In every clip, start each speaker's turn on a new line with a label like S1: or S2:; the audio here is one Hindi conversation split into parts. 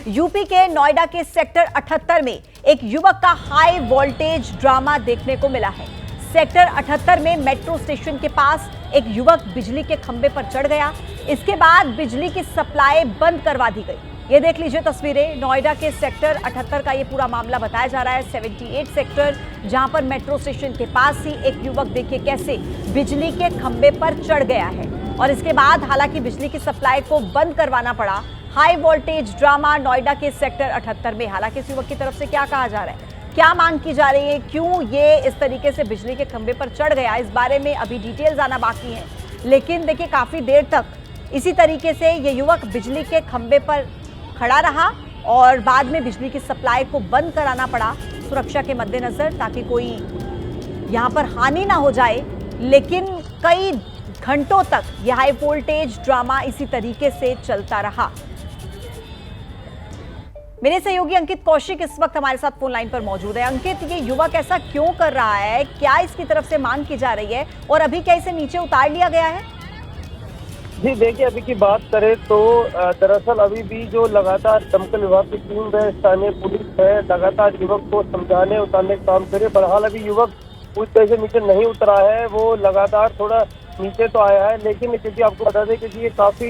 S1: यूपी के नोएडा के सेक्टर 78 में एक युवक का हाई वोल्टेज ड्रामा देखने को मिला है। सेक्टर 78 में मेट्रो स्टेशन के पास एक युवक बिजली के खंभे पर चढ़ गया। इसके बाद बिजली की सप्लाई बंद करवा दी गई। ये देख लीजिए तस्वीरें। नोएडा के सेक्टर 78 का ये पूरा मामला बताया जा रहा है। 78 सेक्टर, जहां पर मेट्रो स्टेशन के पास ही एक युवक देखिए कैसे बिजली के खंभे पर चढ़ गया है और इसके बाद हालांकि बिजली की सप्लाई को बंद करवाना पड़ा। हाई वोल्टेज ड्रामा नोएडा के सेक्टर 78 में। हालांकि इस युवक की तरफ से क्या कहा जा रहा है, क्या मांग की जा रही है, क्यों ये इस तरीके से बिजली के खंभे पर चढ़ गया, इस बारे में अभी डिटेल्स आना बाकी है। लेकिन देखिए काफी देर तक इसी तरीके से ये युवक बिजली के खंभे पर खड़ा रहा और बाद में बिजली की सप्लाई को बंद कराना पड़ा सुरक्षा के मद्देनजर, ताकि कोई यहाँ पर हानि ना हो जाए। लेकिन कई घंटों तक यह हाई वोल्टेज ड्रामा इसी तरीके से चलता रहा। मेरे सहयोगी अंकित कौशिक इस वक्त हमारे साथ फोन लाइन पर मौजूद है। अंकित, ये युवक ऐसा क्यों कर रहा है, क्या इसकी तरफ से मांग की जा रही है और अभी क्या इसे नीचे उतार लिया गया है?
S2: जी देखिए, अभी की बात करें तो दरअसल अभी भी जो लगातार दमकल विभाग की टीम है, स्थानीय पुलिस है, लगातार युवक को समझाने उतारने का काम करे। बहरहाल अभी युवक पूरी तरह से नीचे नहीं उतरा है, वो लगातार थोड़ा नीचे तो आया है, लेकिन क्योंकि आपको बता दें कि ये काफी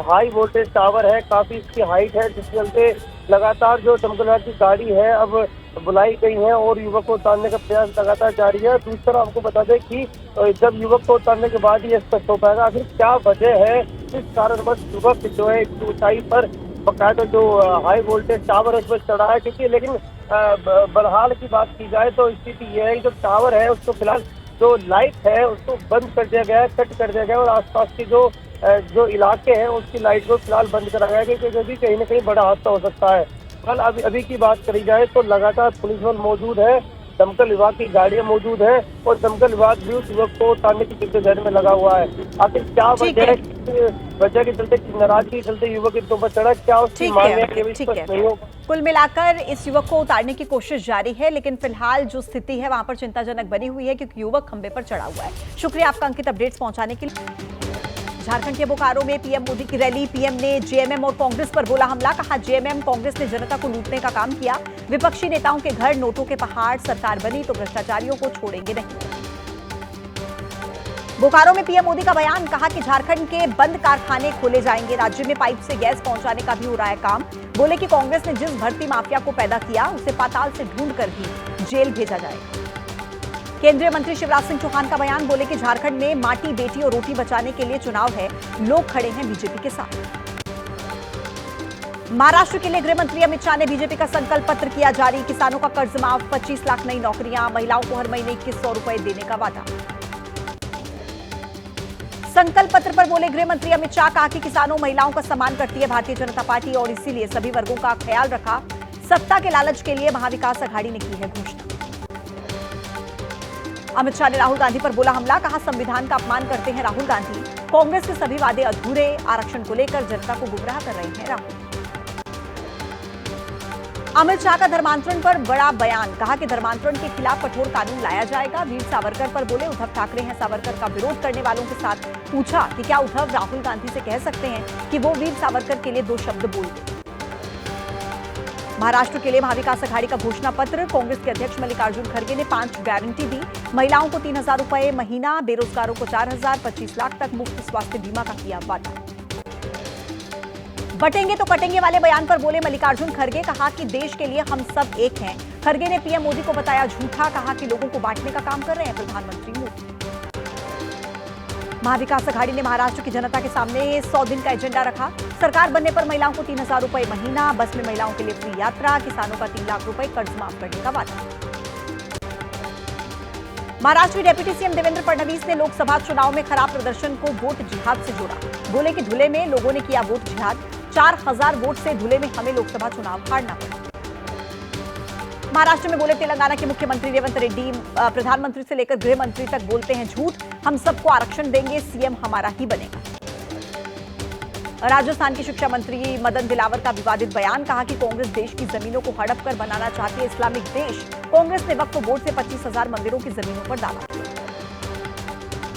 S2: हाई वोल्टेज टावर है, काफी इसकी हाइट है, जिसके चलते लगातार जो दमकल विभाग की गाड़ी है अब बुलाई गई है और युवक को उतारने का प्रयास लगातार जारी है। दूसरा आपको बता दें कि जब युवक को उतारने के बाद ही स्पष्ट हो पाएगा आखिर क्या वजह है, इस कारणवश युवक जो है ऊंचाई पर बकायदा जो हाई वोल्टेज टावर है उस पर चढ़ा है। क्योंकि लेकिन बहरहाल की बात की जाए तो स्थिति यह है कि जो टावर है उसको फिलहाल जो लाइट है उसको बंद कर दिया गया है, कट कर दिया गया है और आसपास के जो इलाके हैं उसकी लाइट को फिलहाल बंद करा गया है, क्योंकि कहीं ना कहीं बड़ा हादसा हो सकता है। कल अभी की बात करी जाए तो लगातार पुलिस बल मौजूद है, दमकल विभाग की गाड़ियां मौजूद है और दमकल विभाग भी उस युवक को उतारने की जद्दोजहद में लगा हुआ है। आखिर क्या वजह के चलते, नाराजगी के चलते युवक के ऊपर चढ़ा, क्या उसकी मांग है, नहीं होगा।
S1: कुल मिलाकर इस युवक को उतारने की कोशिश जारी है, लेकिन फिलहाल जो स्थिति है वहां पर चिंताजनक बनी हुई है क्योंकि युवक खंबे पर चढ़ा हुआ है। शुक्रिया आपका अंकित अपडेट्स पहुंचाने के लिए। झारखंड के बोकारो में पीएम मोदी की रैली। पीएम ने जेएमएम और कांग्रेस पर बोला हमला। कहा जेएमएम कांग्रेस ने जनता को लूटने का काम किया। विपक्षी नेताओं के घर नोटों के पहाड़, सरकार बनी तो भ्रष्टाचारियों को छोड़ेंगे नहीं। बोकारो में पीएम मोदी का बयान। कहा कि झारखंड के बंद कारखाने खोले जाएंगे, राज्य में पाइप से गैस पहुंचाने का भी हो रहा है काम। बोले कि कांग्रेस ने जिस भर्ती माफिया को पैदा किया उसे पाताल से ढूंढ कर भी जेल भेजा जाएगा। केंद्रीय मंत्री शिवराज सिंह चौहान का बयान। बोले कि झारखंड में माटी, बेटी और रोटी बचाने के लिए चुनाव है, लोग खड़े हैं बीजेपी के साथ। महाराष्ट्र के लिए गृह मंत्री अमित शाह ने बीजेपी का संकल्प पत्र किया जारी। किसानों का कर्ज माफ, 25 लाख नई नौकरियां, महिलाओं को हर महीने 2100 रुपए देने का वादा। संकल्प पत्र पर बोले गृह मंत्री अमित शाह। कहा कि किसानों, महिलाओं का सम्मान करती है भारतीय जनता पार्टी और इसीलिए सभी वर्गों का ख्याल रखा। सत्ता के लालच के लिए महाविकास अघाड़ी ने की है घोषणा। अमित शाह ने राहुल गांधी पर बोला हमला। कहा संविधान का अपमान करते हैं राहुल गांधी, कांग्रेस के सभी वादे अधूरे, आरक्षण को लेकर जनता को गुमराह कर रहे हैं राहुल। अमित शाह का धर्मांतरण पर बड़ा बयान। कहा कि धर्मांतरण के खिलाफ कठोर कानून लाया जाएगा। वीर सावरकर पर बोले उद्धव ठाकरे हैं सावरकर का विरोध करने वालों के साथ। पूछा कि क्या उद्धव राहुल गांधी से कह सकते हैं कि वो वीर सावरकर के लिए 2 शब्द बोल दें। महाराष्ट्र के लिए महाविकास अघाड़ी का घोषणा पत्र। कांग्रेस के अध्यक्ष मल्लिकार्जुन खड़गे ने 5 गारंटी दी। महिलाओं को 3000 रुपए महीना, बेरोजगारों को 4000, 25 लाख तक मुफ्त स्वास्थ्य बीमा का किया वादा। बटेंगे तो कटेंगे वाले बयान पर बोले मल्लिकार्जुन खड़गे। कहा कि देश के लिए हम सब एक हैं। खड़गे ने पीएम मोदी को बताया झूठा। कहा कि लोगों को बांटने का काम कर रहे हैं प्रधानमंत्री मोदी। महाविकास अघाड़ी ने महाराष्ट्र की जनता के सामने 100 दिन का एजेंडा रखा। सरकार बनने पर महिलाओं को 3000 रुपए महीना, बस में महिलाओं के लिए फ्री यात्रा, किसानों का 3 लाख रुपए कर्ज माफ करने का वादा। महाराष्ट्र के डिप्टी सीएम देवेंद्र फडणवीस ने लोकसभा चुनाव में खराब प्रदर्शन को वोट जिहाद से जोड़ा। बोले कि धुले में लोगों ने किया वोट जिहाद। 4000 वोट से धुले में हमें लोकसभा चुनाव हारना पड़ा। महाराष्ट्र में बोले तेलंगाना के मुख्यमंत्री रेवंत रेड्डी। प्रधानमंत्री से लेकर गृह मंत्री तक बोलते हैं झूठ। हम सबको आरक्षण देंगे, सीएम हमारा ही बनेगा। राजस्थान की शिक्षा मंत्री मदन दिलावर का विवादित बयान। कहा कि कांग्रेस देश की जमीनों को हड़प कर बनाना चाहती है इस्लामिक देश। कांग्रेस ने वक्फ बोर्ड से 25,000 मंदिरों की जमीनों पर दावा किया।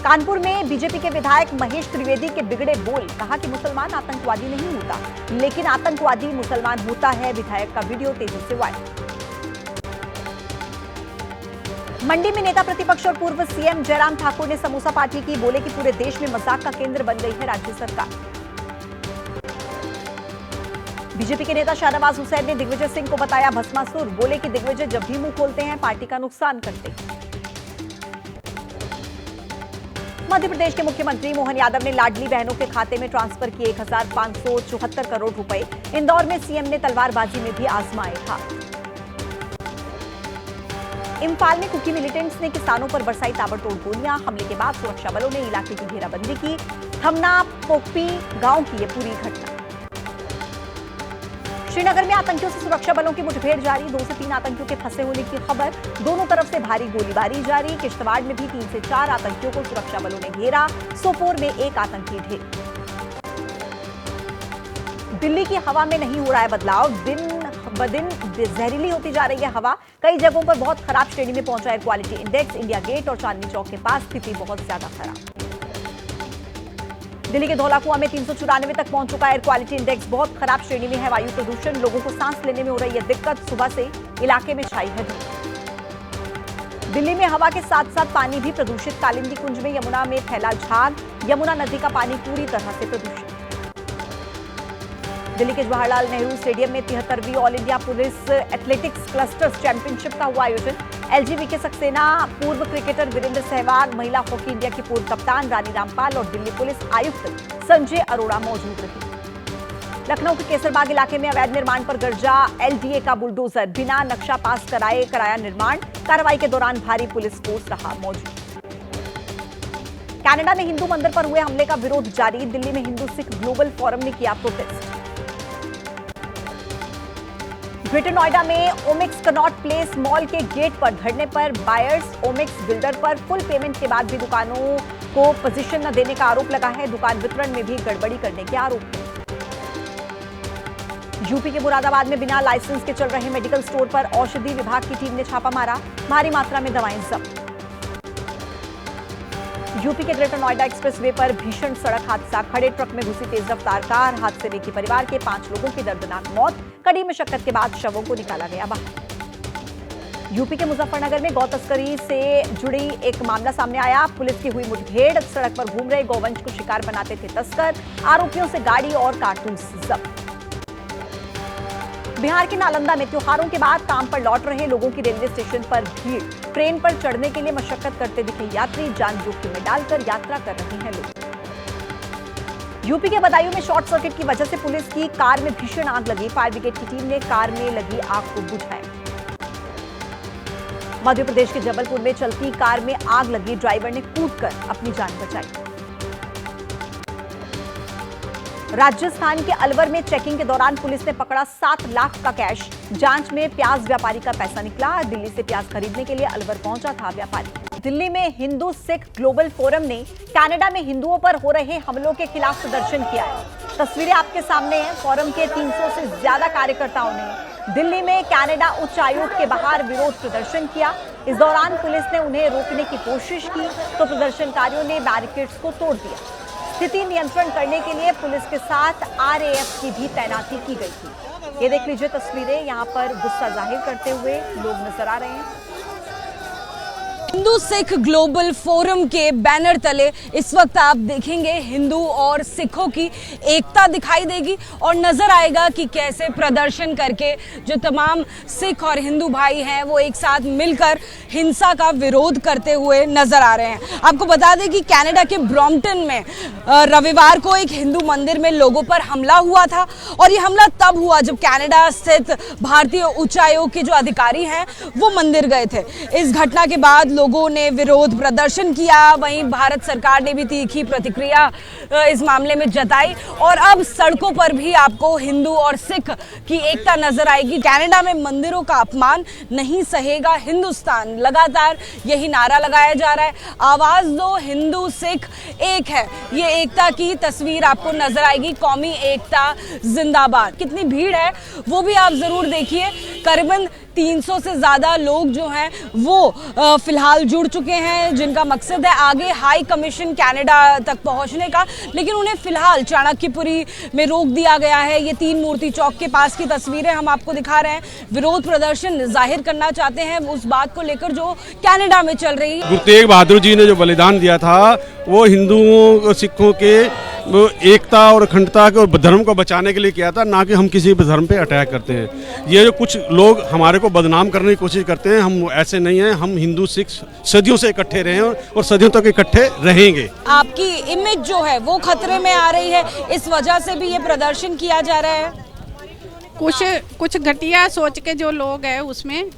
S1: कानपुर में बीजेपी के विधायक महेश त्रिवेदी के बिगड़े बोल, कहा कि मुसलमान आतंकवादी नहीं होता, लेकिन आतंकवादी मुसलमान होता है। विधायक का वीडियो तेजी से वायरल। मंडी में नेता प्रतिपक्ष और पूर्व सीएम जयराम ठाकुर ने समोसा पार्टी की, बोले कि पूरे देश में मजाक का केंद्र बन गई है राज्य सरकार। बीजेपी के नेता शाहनवाज हुसैन ने दिग्विजय सिंह को बताया भस्मासुर, बोले कि दिग्विजय जब भी मुंह खोलते हैं पार्टी का नुकसान करते हैं। मध्य प्रदेश के मुख्यमंत्री मोहन यादव ने लाडली बहनों के खाते में ट्रांसफर किए 1574 करोड़ रुपए। इंदौर में सीएम ने तलवारबाजी में भी आजमाए हाथ। इम्फाल में कुकी मिलिटेंट्स ने किसानों पर बरसाई ताबड़तोड़ गोलियां। हमले के बाद सुरक्षा बलों ने इलाके की घेराबंदी की। थमना पोकपी गांव की यह पूरी घटना। श्रीनगर में आतंकियों से सुरक्षा बलों की मुठभेड़ जारी, 2 से 3 आतंकियों के फंसे होने की खबर। दोनों तरफ से भारी गोलीबारी जारी। किश्तवाड़ में भी 3 से 4 आतंकियों को सुरक्षा बलों ने घेरा। सोपोर में 1 आतंकी ढेर। दिल्ली की हवा में नहीं हो रहा है बदलाव, दिन ब दिन जहरीली होती जा रही है हवा। कई जगहों पर बहुत खराब श्रेणी में पहुंचा air quality index. India Gate और चांदनी चौक के पास स्थिति बहुत ज्यादा खराब। दिल्ली के धौलाकुआं में 394 तक पहुंच चुका एयर क्वालिटी इंडेक्स, बहुत खराब श्रेणी में है वायु प्रदूषण। लोगों को सांस लेने में हो रही है दिक्कत। सुबह से इलाके में छाई है धूप। दिल्ली में हवा के साथ साथ पानी भी प्रदूषित। कालिंदी कुंज में यमुना में फैला झाग। यमुना नदी का पानी पूरी तरह से प्रदूषित। दिल्ली के जवाहरलाल नेहरू स्टेडियम में 73वीं all India police athletics clusters championship का हुआ आयोजन। एलजीबी सक्सेना, पूर्व क्रिकेटर वीरेंद्र सहवाग, महिला हॉकी इंडिया की पूर्व कप्तान रानी रामपाल और दिल्ली पुलिस आयुक्त संजय अरोड़ा मौजूद रही। लखनऊ के केसरबाग इलाके में अवैध निर्माण पर गर्जा एलडीए का बुलडोजर, बिना नक्शा पास कराया निर्माण। कार्रवाई के दौरान भारी पुलिस फोर्स रहा मौजूद। कनाडा में हिंदू मंदिर पर हुए हमले का विरोध जारी। दिल्ली में हिंदू सिख ग्लोबल फोरम ने किया प्रोटेस्ट। ग्रेटर नोएडा में ओमिक्स कनॉट प्लेस मॉल के गेट पर धरने पर बायर्स। ओमिक्स बिल्डर पर फुल पेमेंट के बाद भी दुकानों को पोजीशन न देने का आरोप लगा है। दुकान वितरण में भी गड़बड़ी करने के आरोप है। यूपी के मुरादाबाद में बिना लाइसेंस के चल रहे मेडिकल स्टोर पर औषधि विभाग की टीम ने छापा मारा। भारी मात्रा में दवाएं जब्त। यूपी के ग्रेटर नोएडा एक्सप्रेसवे पर भीषण सड़क हादसा, खड़े ट्रक में घुसी तेज रफ्तार कार। हादसे में एक परिवार के 5 लोगों की दर्दनाक मौत। कड़ी मशक्कत के बाद शवों को निकाला गया बाहर। यूपी के मुजफ्फरनगर में गौ तस्करी से जुड़ी एक मामला सामने आया। पुलिस की हुई मुठभेड़। सड़क पर घूम रहे गौवंश को शिकार बनाते थे तस्कर। आरोपियों से गाड़ी और कारतूस जब्त। बिहार के नालंदा में त्योहारों के बाद काम पर लौट रहे लोगों की रेलवे स्टेशन पर भीड़। ट्रेन पर चढ़ने के लिए मशक्कत करते दिखे यात्री। जान जोखिम में डालकर यात्रा कर रहे हैं लोग। यूपी के बदायूं में शॉर्ट सर्किट की वजह से पुलिस की कार में भीषण आग लगी। फायर ब्रिगेड की टीम ने कार में लगी आग को बुझाया। मध्य प्रदेश के जबलपुर में चलती कार में आग लगी। ड्राइवर ने कूदकर अपनी जान बचाई। राजस्थान के अलवर में चेकिंग के दौरान पुलिस ने पकड़ा 7 लाख का कैश। जांच में प्याज व्यापारी का पैसा निकला। दिल्ली से प्याज खरीदने के लिए अलवर पहुंचा था व्यापारी। दिल्ली में हिंदू सिख ग्लोबल फोरम ने कनाडा में हिंदुओं पर हो रहे हमलों के खिलाफ प्रदर्शन किया है। तस्वीरें आपके सामने हैं। फोरम के 300 से ज्यादा कार्यकर्ताओं ने दिल्ली में कनाडा उच्चायोग के बाहर विरोध प्रदर्शन किया। इस दौरान पुलिस ने उन्हें रोकने की कोशिश की तो प्रदर्शनकारियों ने बैरिकेड्स को तोड़ दिया। स्थिति नियंत्रण करने के लिए पुलिस के साथ आरएएफ की भी तैनाती की गई थी। ये देख लीजिए तस्वीरें, यहाँ पर गुस्सा जाहिर करते हुए लोग नजर आ रहे हैं।
S3: हिंदू सिख ग्लोबल फोरम के बैनर तले इस वक्त आप देखेंगे हिंदू और सिखों की एकता दिखाई देगी और नजर आएगा कि कैसे प्रदर्शन करके जो तमाम सिख और हिंदू भाई हैं वो एक साथ मिलकर हिंसा का विरोध करते हुए नजर आ रहे हैं। आपको बता दें कि कनाडा के ब्रॉम्पटन में रविवार को एक हिंदू मंदिर में लोगों पर हमला हुआ था और ये हमला तब हुआ जब कनाडा स्थित भारतीय उच्चायोग के जो अधिकारी हैं वो मंदिर गए थे। इस घटना के बाद लोगों ने विरोध प्रदर्शन किया। वहीं भारत सरकार ने भी तीखी प्रतिक्रिया इस मामले में जताई और अब सड़कों पर भी आपको हिंदू और सिख की एकता नजर आएगी। कनाडा में मंदिरों का अपमान नहीं सहेगा हिंदुस्तान, लगातार यही नारा लगाया जा रहा है। आवाज दो हिंदू सिख एक है, ये एकता की तस्वीर आपको नजर आएगी। कौमी एकता जिंदाबाद। कितनी भीड़ है वो भी आप जरूर देखिए। करीबन 300 से ज्यादा लोग जो हैं वो फिलहाल फिलहाल जुड़ चुके हैं, जिनका मकसद है आगे हाई कमीशन कनाडा तक पहुंचने का, लेकिन उन्हें फिलहाल चाणक्यपुरी में रोक दिया गया है। ये 3 मूर्ति चौक के पास की तस्वीरें हम आपको दिखा रहे हैं। विरोध प्रदर्शन जाहिर करना चाहते हैं उस बात को लेकर जो कनाडा में चल रही है।
S4: गुरु तेग बहादुर जी ने जो बलिदान दिया था वो हिंदुओं सिखों के वो एकता और अखंडता के और धर्म को बचाने के लिए किया था, ना कि हम किसी भी धर्म पे अटैक करते हैं। ये जो कुछ लोग हमारे को बदनाम करने की कोशिश करते हैं, हम ऐसे नहीं हैं। हम हिंदू सिख सदियों से इकट्ठे रहे हैं और सदियों तक इकट्ठे रहेंगे।
S3: आपकी इमेज जो है वो खतरे में आ रही है, इस वजह से भी ये प्रदर्शन किया जा रहा है।
S5: कुछ घटिया सोच के जो लोग हैं उसमें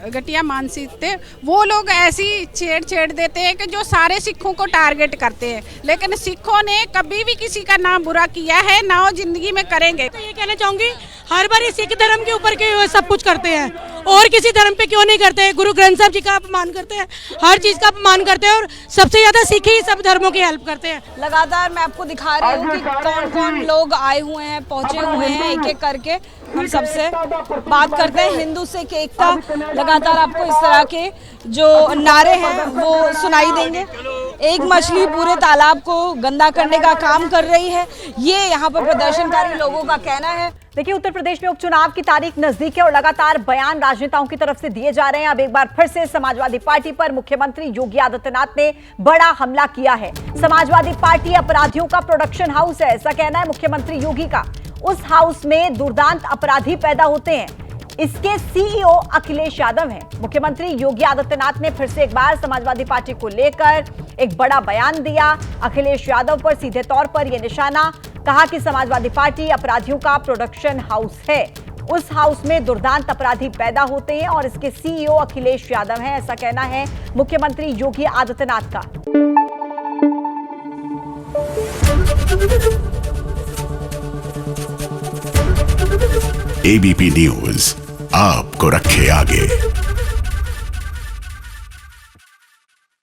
S5: घटिया मानसिकता, वो लोग ऐसी छेड़ देते हैं कि जो सारे सिखों को टारगेट करते हैं, लेकिन सिखों ने कभी भी किसी का नाम बुरा किया है ना वो जिंदगी में करेंगे।
S6: तो ये कहना चाहूंगी, हर बार ये सिख धर्म के ऊपर के सब कुछ करते हैं और किसी धर्म पे क्यों नहीं करते। गुरु ग्रंथ साहब जी का अपमान करते हैं, हर चीज का अपमान करते हैं और सबसे ज्यादा सिख ही सब धर्मों की हेल्प करते हैं।
S3: लगातार मैं आपको दिखा रही हूँ कि कौन कौन लोग आए हुए हैं, पहुंचे हुए हैं, एक एक करके हम सबसे बात करते हैं। हिंदू सिख एकता, लगातार आपको इस तरह के जो नारे हैं वो सुनाई देंगे। एक मछली पूरे तालाब को गंदा करने का काम कर रही है, ये यहाँ पर प्रदर्शनकारी लोगों का कहना है।
S1: देखिए, उत्तर प्रदेश में उपचुनाव की तारीख नजदीक है और लगातार बयान राजनेताओं की तरफ से दिए जा रहे हैं। अब एक बार फिर से समाजवादी पार्टी पर मुख्यमंत्री योगी आदित्यनाथ ने बड़ा हमला किया है। समाजवादी पार्टी अपराधियों का प्रोडक्शन हाउस है, ऐसा कहना है मुख्यमंत्री योगी का। उस हाउस में दुर्दांत अपराधी पैदा होते हैं। इसके सीईओ अखिलेश यादव हैं। मुख्यमंत्री योगी आदित्यनाथ ने फिर से एक बार समाजवादी पार्टी को लेकर एक बड़ा बयान दिया। अखिलेश यादव पर सीधे तौर पर यह निशाना, कहा कि समाजवादी पार्टी अपराधियों का प्रोडक्शन हाउस है। उस हाउस में दुर्दांत अपराधी पैदा होते हैं और इसके सीईओ अखिलेश यादव हैं, ऐसा कहना है मुख्यमंत्री योगी आदित्यनाथ का।
S7: एबीपी न्यूज आपको रखे आगे।